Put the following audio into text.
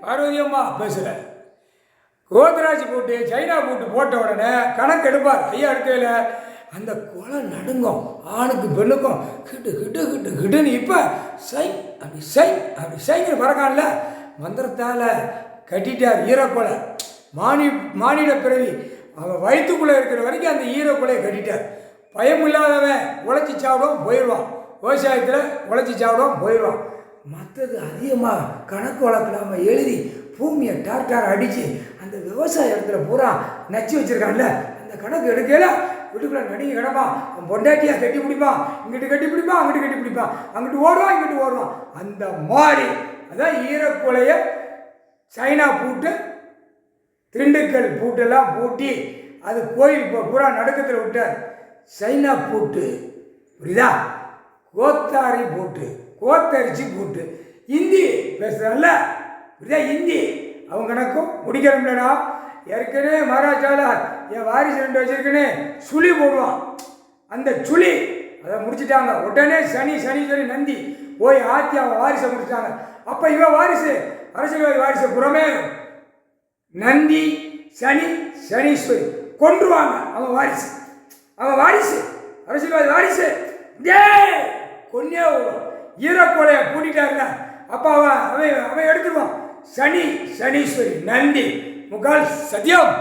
பார்வதி அம்மா பேசுகிற கோத்ராஜ் போட்டு சைனா போட்டு போட்ட உடனே கணக்கு எடுப்பார் ஐயா எடுக்கையில் அந்த கொலை நடுங்கும் ஆணுக்கு பெண்ணுக்கும் கிட்டு கிட்டு கிட்டு கிட்டுன்னு இப்போ அப்படி சைங்கிற பறக்கான்ல மந்திரத்தால் கட்டிட்டார் ஈரக்கொலை மானிட பிறவி அவன் வயிற்றுக்குள்ளே இருக்கிற வரைக்கும் அந்த ஈரக்கொலையை கட்டிட்டார். பயம் இல்லாதவன் உழைச்சி சாப்பிடும் போயிடுவான், விவசாயத்தில் உழைச்சி சாப்பிடும் போயிடுவான். மற்றது அதிகமாக கணக்கு வழக்கில்லாமல் எழுதி பூமியை டாக்டார் அடித்து அந்த விவசாய இடத்துல பூரா நச்சு வச்சுருக்கான்ல அந்த கணக்கு எடுக்கல வீட்டுக்குள்ளே நடுங்கி கிடப்பான். அவன் பொண்டாட்டியாக கட்டி பிடிப்பான், இங்கிட்டு கட்டி பிடிப்பான், அங்கிட்டு கட்டி பிடிப்பான், அங்கிட்டு ஓடுவான், இங்கிட்டு ஓடுவான். அந்த மாதிரி அதான் ஈரக்கொலையை சைனா பூட்டு திண்டுக்கல் பூட்டெல்லாம் பூட்டி அது கோயில் பூரா நடுக்கத்தில் விட்டார். சைனா பூட்டு புரியுதா, கோத்தாரி பூட்டு, கோத்தரிச்சி பூட்டு. ஹிந்தி பேசுகிறான்ல புரியுதா, ஹிந்தி அவங்க கணக்கும் முடிக்கிறோம்லடா. ஏற்கனவே மகாராஷ்டிராவில் என் வாரிசு 2 வச்சிருக்கேன்னு சுழி போடுவான். அந்த சுழி அதை முடிச்சுட்டாங்க. உடனே சனீஸ்வரி நந்தி போய் ஆத்தி அவன் வாரிசை முடிச்சிட்டாங்க. அப்போ இவன் வாரிசு அரசியல்வாதி வாரிசு புறமே நந்தி சனீஸ்வரி கொன்றுவாங்க. அவன் வாரிசு அரசியல்வாதி வாரிசு கொன்னே விடுவான். ஈரக்கொலையை பூட்டிட்டாருல அப்போ அவன் எடுத்துருவான். சனீஸ்வரி நந்தி முகால் சத்தியம்.